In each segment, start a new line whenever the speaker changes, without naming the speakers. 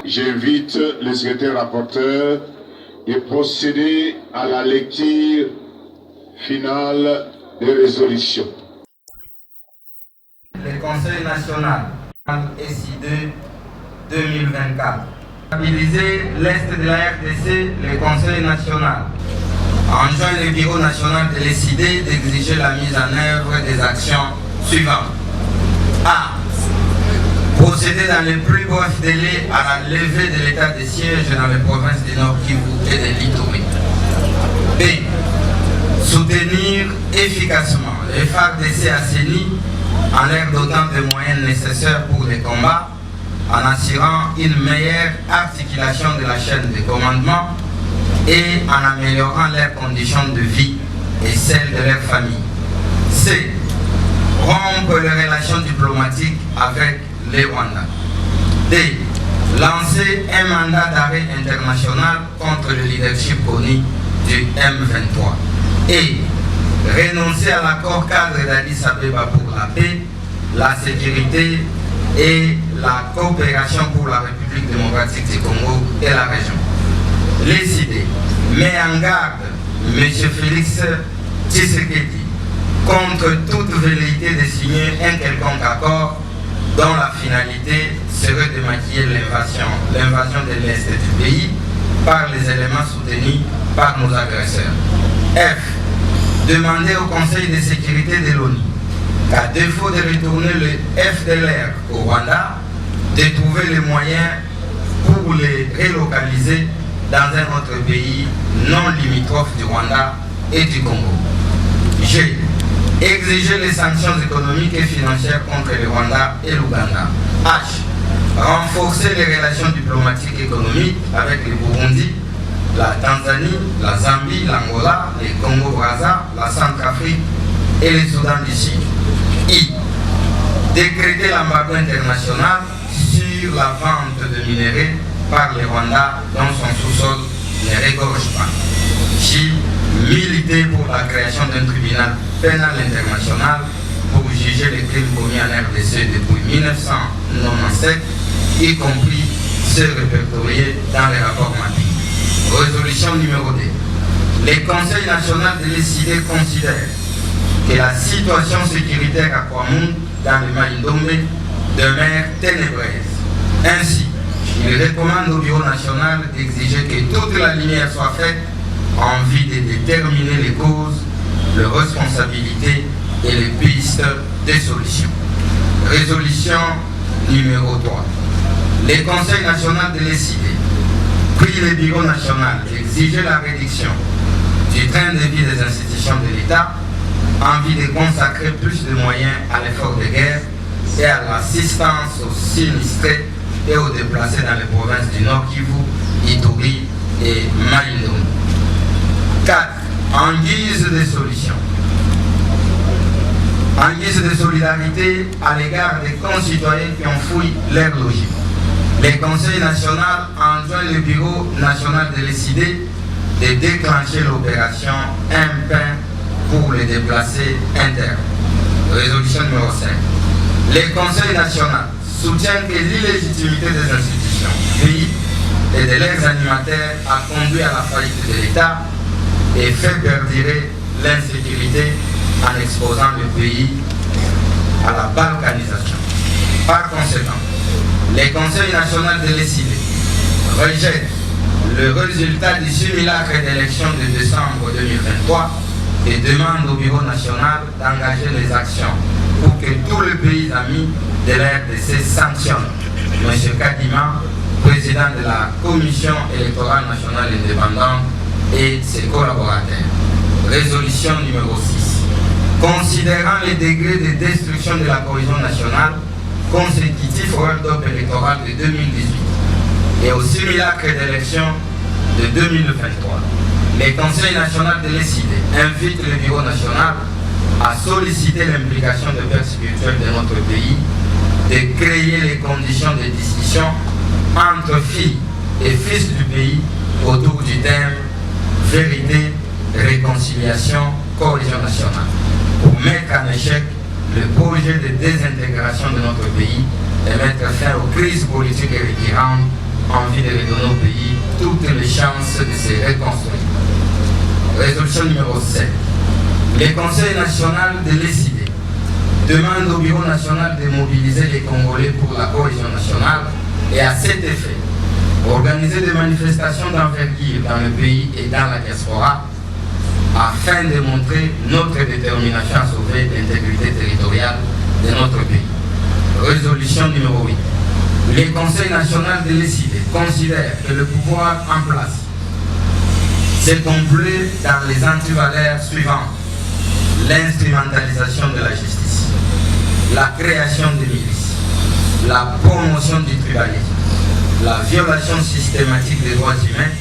j'invite le secrétaire rapporteur de procéder à la lecture finale des résolutions.
Le Conseil national SI2 2024. Stabiliser l'Est de la RDC, le Conseil national enjoint le Bureau national de l'SID d'exiger la mise en œuvre des actions suivantes. A. Procéder dans les plus brefs délais à la levée de l'état de siège dans les provinces du Nord Kivu et de l'Ituri. B. Soutenir efficacement les FARDC assainis en leur dotant des moyens nécessaires pour les combats, en assurant une meilleure articulation de la chaîne de commandement et en améliorant leurs conditions de vie et celles de leurs familles. C. Rompre les relations diplomatiques avec les Rwandais. D. Lancer un mandat d'arrêt international contre le leadership connu du M23. Et renoncer à l'accord cadre d'Addis Abeba pour la paix, la sécurité et la coopération pour la République démocratique du Congo et la région. L'SID met en garde M. Félix Tshisekedi contre toute velléité de signer un quelconque accord dont la finalité serait de maquiller l'invasion de l'Est du pays par les éléments soutenus par nos agresseurs. F. Demander au Conseil de sécurité de l'ONU qu'à défaut de retourner le FDLR au Rwanda, de trouver les moyens pour les relocaliser dans un autre pays non limitrophe du Rwanda et du Congo. G. Exiger les sanctions économiques et financières contre le Rwanda et l'Ouganda. H. Renforcer les relations diplomatiques et économiques avec le Burundi, la Tanzanie, la Zambie, l'Angola, le Congo-Brazza, la Centrafrique et le Soudan du Sud. I. Décréter l'embargo international sur la vente de minerais par le Rwanda dont son sous-sol ne regorge pas. J. Militer pour la création d'un tribunal pénal international pour juger les crimes commis en RDC depuis 1997, y compris ceux répertoriés dans les rapports MAPI. Résolution numéro 2. Le Conseil national de l'SID considère que la situation sécuritaire à Kwamount, dans le Maïndombe, demeure ténébreuse. Ainsi, il recommande au Bureau national d'exiger que toute la lumière soit faite en vue de déterminer les causes, les responsabilités et les pistes de solutions. Résolution numéro 3. Le Conseil national de l'SID prie le Bureau national d'exiger la réduction du train de vie des institutions de l'État en vue de consacrer plus de moyens à l'effort de guerre et à l'assistance aux sinistrés et aux déplacés dans les provinces du Nord Kivu, Ituri et Maïndombe. 4. En guise de solution. En guise de solidarité à l'égard des concitoyens qui ont fouillé leur logis. Le Conseil national enjoint le Bureau national de l'SID de déclencher l'opération Un pain pour les déplacés internes. Résolution numéro 5. Le Conseil national soutient que l'illégitimité des institutions du pays et de leurs animateurs a conduit à la faillite de l'État et fait perdurer l'insécurité en exposant le pays à la balkanisation. Par conséquent, le Conseil national de l'SID rejette le résultat du simulacre d'élection de décembre 2023 et demande au Bureau national d'engager les actions pour que tous les pays amis de la RDC sanctionnent M. Kadima, président de la Commission électorale nationale indépendante, et ses collaborateurs. Résolution numéro 6. Considérant les degrés de destruction de la cohésion nationale consécutifs au hold-up électoral de 2018 et au simulacre d'élection de 2023, le Conseil national de l'SID invite le Bureau national à solliciter l'implication des pères spirituels de notre pays, de créer les conditions de discussion entre filles et fils du pays autour du thème vérité, réconciliation, cohésion nationale, pour mettre en échec le projet de désintégration de notre pays et mettre fin aux crises politiques récurrentes en vue de redonner au pays toutes les chances de se reconstruire. Résolution numéro 7. Le Conseil national de l'ECID demande au Bureau national de mobiliser les Congolais pour la cohésion nationale et à cet effet, organiser des manifestations d'envergure dans le pays et dans la diaspora afin de montrer notre détermination à sauver l'intégrité territoriale de notre pays. Résolution numéro 8. Le Conseil national de l'ECID considère que le pouvoir en place s'est complet dans les antivaleurs suivantes: l'instrumentalisation de la justice, la création de milices, la promotion du tribalisme, la violation systématique des droits humains,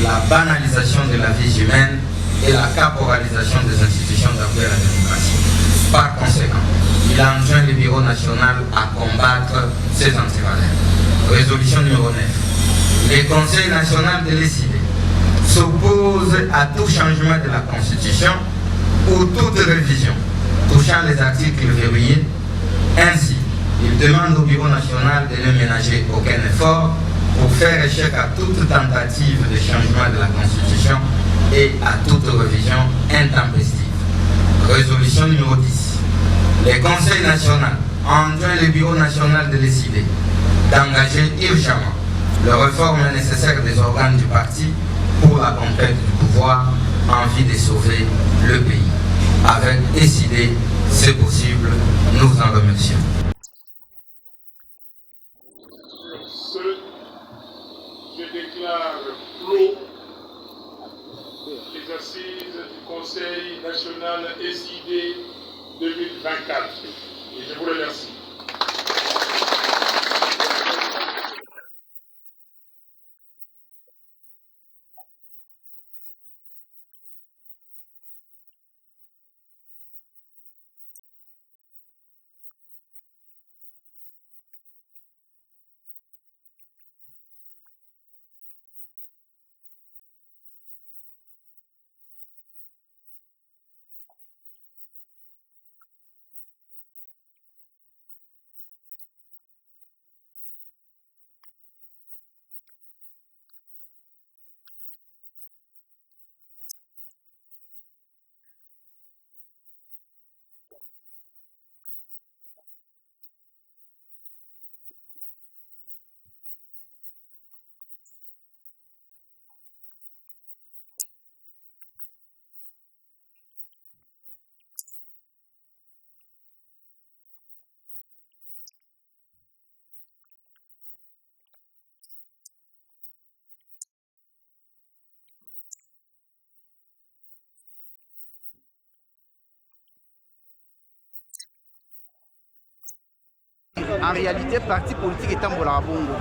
la banalisation de la vie humaine et la caporalisation des institutions d'appui à la démocratie. Par conséquent, il enjoint le Bureau national à combattre ces antivaleurs. Résolution numéro 9. Le Conseil national de l'ECID s'oppose à tout changement de la Constitution ou toute révision touchant les articles verrouillés. Ainsi, il demande au Bureau national de ne ménager aucun effort pour faire échec à toute tentative de changement de la Constitution et à toute révision intempestive. Résolution numéro 10. Le Conseil national enjoint le Bureau national de l'ECID d'engager urgemment les réformes nécessaires des organes du parti pour la conquête du pouvoir en vue de sauver le pays. Avec ECID, c'est possible, nous en remercions.
Je déclare clos les assises du Conseil national ECID 2024. Et je vous remercie.
En réalité, parti politique est en Bolabongo.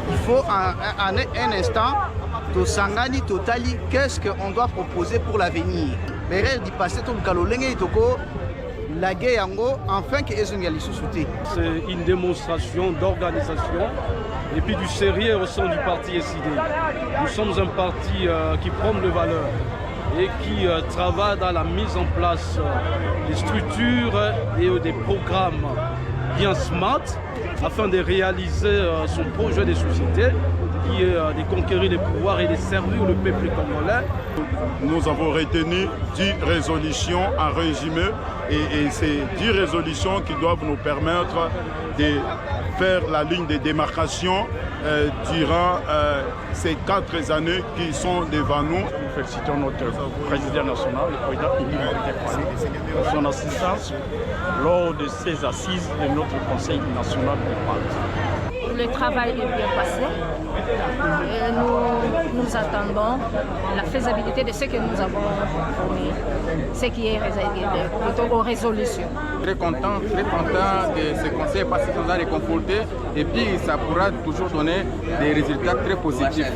Il faut un instant, de Sangani Totali, qu'est-ce qu'on doit proposer pour l'avenir. Mais il dit passer tout le calolenge et toko, la guerre enfin que Ezungali sous-souté.
C'est une démonstration d'organisation et puis du sérieux au sein du parti ECID. Nous sommes un parti qui prône les valeurs et qui travaille dans la mise en place des structures et des programmes bien smart afin de réaliser son projet de société qui est de conquérir les pouvoirs et de servir le peuple congolais.
Nous avons retenu 10 résolutions à résumer et ces 10 résolutions qui doivent nous permettre de faire la ligne de démarcation durant ces 4 années qui sont devant nous.
Nous félicitons notre président national, le président Émile pour son assistance lors de ces assises de notre Conseil national de parti.
Le travail est bien passé. Nous attendons la faisabilité de ce que nous avons promis, ce qui est plutôt aux résolutions.
Très content de ce conseil parce qu'on a réconforté et puis ça pourra toujours donner des résultats très positifs.